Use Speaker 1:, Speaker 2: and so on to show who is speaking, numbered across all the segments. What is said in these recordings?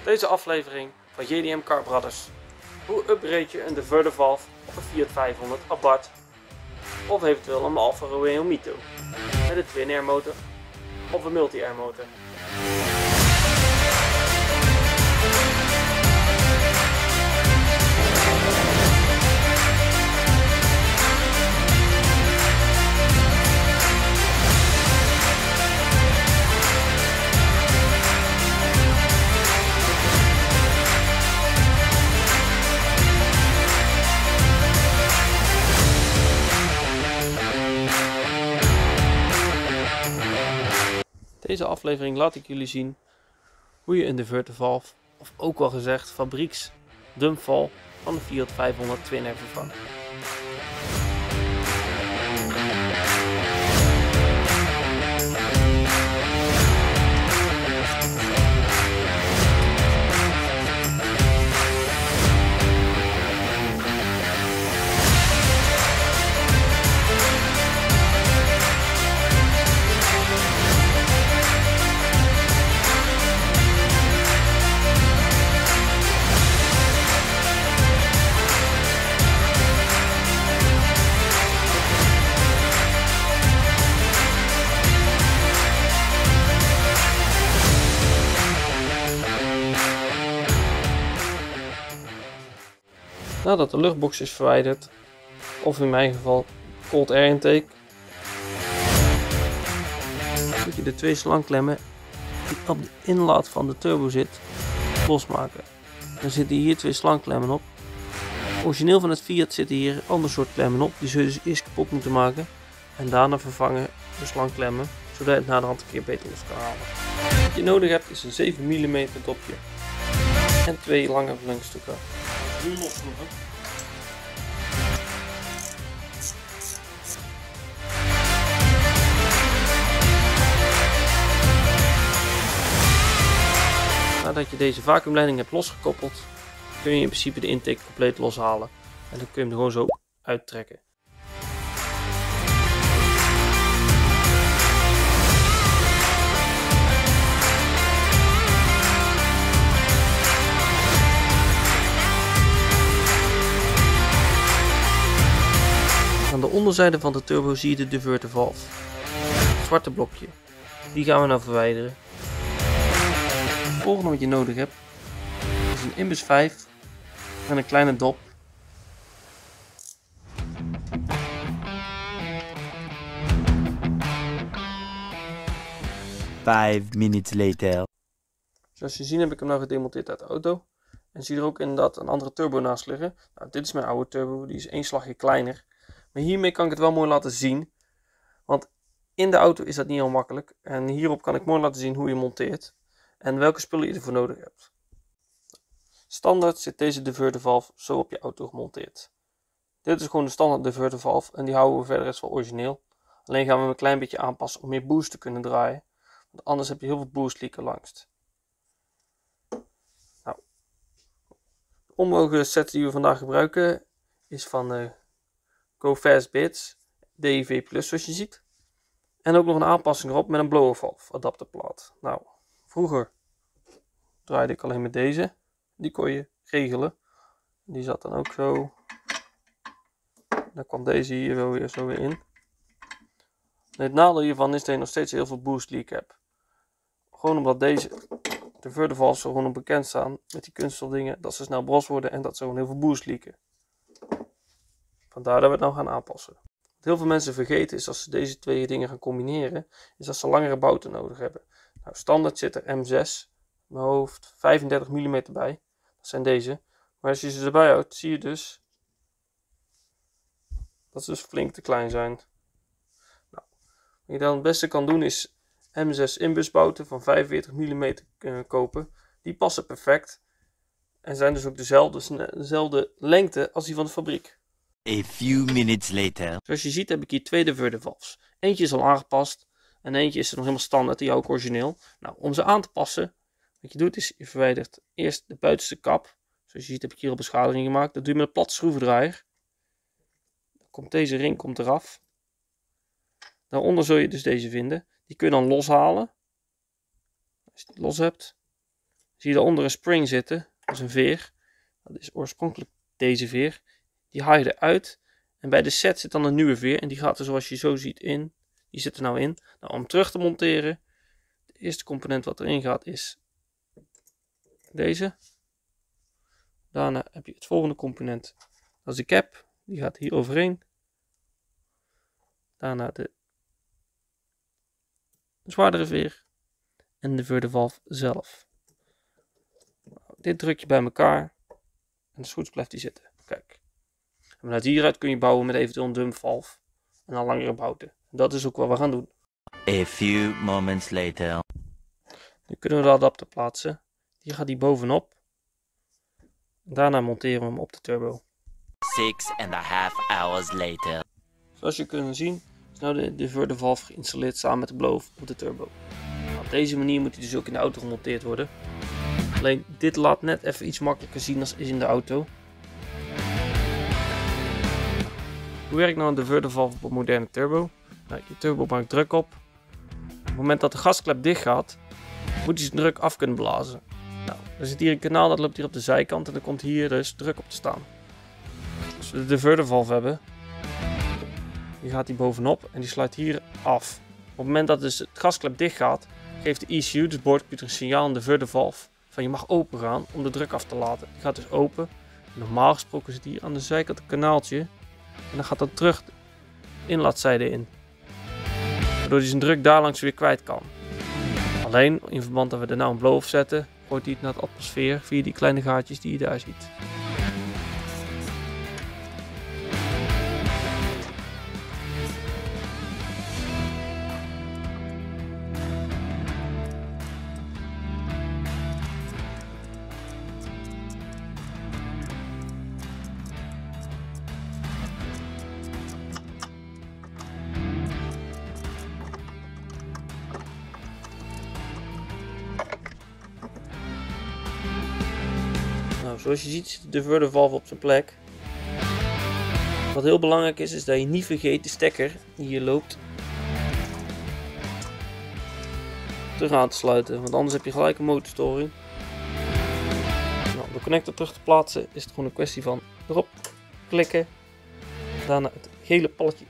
Speaker 1: Deze aflevering van JDM Car Brothers. Hoe upgrade je een diverter valve op een Fiat 500 Abarth of eventueel een Alfa Romeo Mito met een twin-air motor of een multi-air motor. Deze aflevering laat ik jullie zien hoe je een diverter valve, of ook wel gezegd fabrieks dump valve van de Fiat 500 twin-air vervangt. Nadat de luchtbox is verwijderd, of in mijn geval cold air intake, moet je de twee slangklemmen die op de inlaat van de turbo zit losmaken. Dan zitten hier twee slangklemmen op. Origineel van het Fiat zitten hier een ander soort klemmen op, die zul je dus eerst kapot moeten maken en daarna vervangen de slangklemmen, zodat je het naderhand een keer beter los kan halen. Wat je nodig hebt is een 7 mm dopje en twee lange verlengstukken. Nu losschroeven. Nadat je deze vacuümleiding hebt losgekoppeld, kun je in principe de intake compleet loshalen en dan kun je hem er gewoon zo uittrekken. Aan de onderzijde van de turbo zie je de diverter valve. Het zwarte blokje. Die gaan we nou verwijderen. Het volgende wat je nodig hebt is een Imbus 5 en een kleine dop.
Speaker 2: Minutes later.
Speaker 1: Zoals je ziet heb ik hem nou gedemonteerd uit de auto. En zie er ook inderdaad een andere turbo naast liggen. Nou, dit is mijn oude turbo, die is één slagje kleiner. Maar hiermee kan ik het wel mooi laten zien. Want in de auto is dat niet heel makkelijk. En hierop kan ik mooi laten zien hoe je monteert. En welke spullen je ervoor nodig hebt. Standaard zit deze diverter valve zo op je auto gemonteerd. Dit is gewoon de standaard diverter valve. En die houden we verder is wel origineel. Alleen gaan we hem een klein beetje aanpassen om meer boost te kunnen draaien. Want anders heb je heel veel boost leaken langs. Nou, de onmogelijke set die we vandaag gebruiken is van Go Fast Bits DIV Plus zoals je ziet. En ook nog een aanpassing erop met een blower valve adapterplaat. Nou, vroeger draaide ik alleen met deze. Die kon je regelen. Die zat dan ook zo. Dan kwam deze hier weer zo weer in. En het nadeel hiervan is dat je nog steeds heel veel boost leak hebt. Gewoon omdat deze diverter valves zo gewoon bekend staan met die kunststof dat ze snel bros worden en dat ze gewoon heel veel boost leaken. Vandaar dat we het nou gaan aanpassen. Wat heel veel mensen vergeten is als ze deze twee dingen gaan combineren, is dat ze langere bouten nodig hebben. Nou, standaard zit er M6, mijn hoofd 35 mm bij. Dat zijn deze. Maar als je ze erbij houdt, zie je dus dat ze dus flink te klein zijn. Nou, wat je dan het beste kan doen is M6 inbusbouten van 45 mm kopen. Die passen perfect en zijn dus ook dezelfde lengte als die van de fabriek.
Speaker 2: A few minutes later.
Speaker 1: Zoals je ziet heb ik hier twee diverter valves. Eentje is al aangepast en eentje is er nog helemaal standaard, die ook origineel. Nou, om ze aan te passen, wat je doet is je verwijdert eerst de buitenste kap. Zoals je ziet heb ik hier al beschadiging gemaakt. Dat doe je met een platte schroevendraaier. Dan komt deze ring eraf. Daaronder zul je dus deze vinden. Die kun je dan loshalen. Als je die los hebt. zie je daaronder een spring zitten. Dat is een veer. Dat is oorspronkelijk deze veer. Die haal je eruit. En bij de set zit dan een nieuwe veer. En die gaat er zoals je zo ziet in. Die zit er nou in. Nou, om terug te monteren. De eerste component wat erin gaat is deze. Daarna heb je het volgende component. Dat is de cap. Die gaat hier overheen. Daarna de zwaardere veer. En de verdevalve zelf. Nou, dit druk je bij elkaar. En als het goed is blijft die zitten. Kijk. En vanuit hieruit kun je bouwen met eventueel een dumpvalve. En dan langere bouten. Dat is ook wat we gaan doen.
Speaker 2: A few moments later.
Speaker 1: Nu kunnen we de adapter plaatsen. Die gaat hier bovenop. Daarna monteren we hem op de turbo.
Speaker 2: 6.5 hours later.
Speaker 1: Zoals je kunt zien is nou de verdevalve geïnstalleerd samen met de blow op de turbo. Nou, op deze manier moet hij dus ook in de auto gemonteerd worden. Alleen dit laat net even iets makkelijker zien als is in de auto. Hoe werkt nou de verdevalve op een moderne turbo? Nou, je turbo maakt druk op. Op het moment dat de gasklep dicht gaat, moet hij zijn druk af kunnen blazen. Nou, er zit hier een kanaal dat loopt hier op de zijkant en er komt hier dus druk op te staan. Als we de verdevalve hebben, die gaat hier bovenop en die sluit hier af. Op het moment dat dus het gasklep dicht gaat, geeft de ECU, dus boordcomputer, een signaal aan de verdevalve van je mag open gaan om de druk af te laten. Die gaat dus open. Normaal gesproken zit hier aan de zijkant een kanaaltje en dan gaat dat terug de inlaatzijde in. Waardoor hij zijn druk daar langs weer kwijt kan. Alleen in verband dat we er nou een blow-off zetten, gooit hij het naar de atmosfeer via die kleine gaatjes die je daar ziet. Nou, zoals je ziet zit de verdevalve op zijn plek. Wat heel belangrijk is dat je niet vergeet de stekker die hier loopt terug aan te sluiten, want anders heb je gelijk een motorstoring. Nou, om de connector terug te plaatsen is het gewoon een kwestie van erop klikken, daarna het gele palletje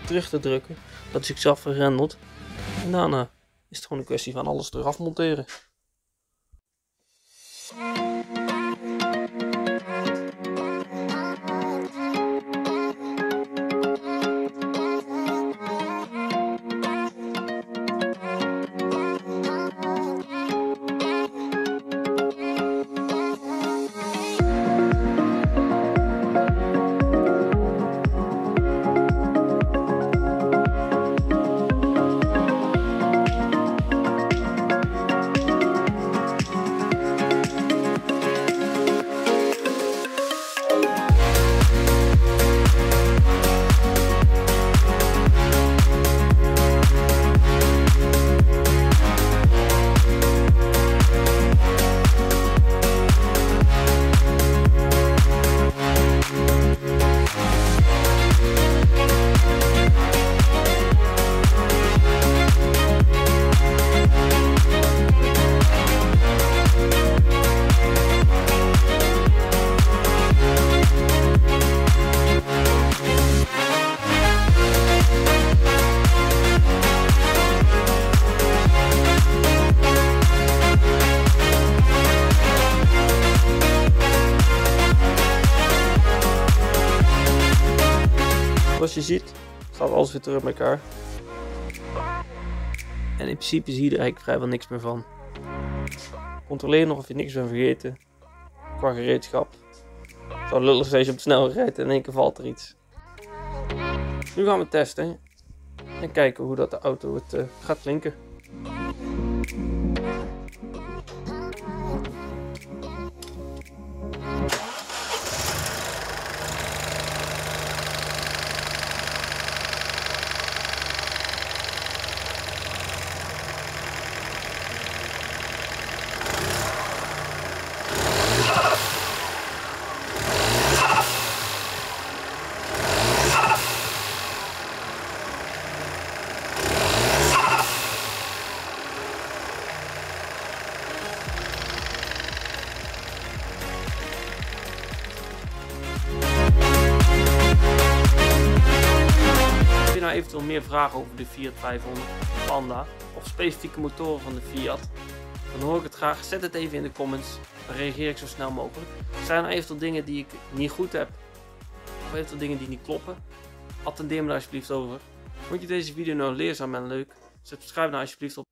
Speaker 1: terug te drukken, dat is zichzelf vergrendelt, en daarna is het gewoon een kwestie van alles eraf monteren. Zoals je ziet staat alles weer terug bij elkaar. En in principe zie je er eigenlijk vrijwel niks meer van. Controleer nog of je niks bent vergeten qua gereedschap. Het zou lullig zijn als je op de snelweg rijdt en in één keer valt er iets. Nu gaan we testen en kijken hoe dat de auto het gaat klinken. nou eventueel meer vragen over de Fiat 500 Panda of specifieke motoren van de Fiat, dan hoor ik het graag. Zet het even in de comments, dan reageer ik zo snel mogelijk. Zijn er eventueel dingen die ik niet goed heb, of eventueel dingen die niet kloppen, attendeer me daar alsjeblieft over. Vond je deze video nou leerzaam en leuk? Subscribe dan alsjeblieft op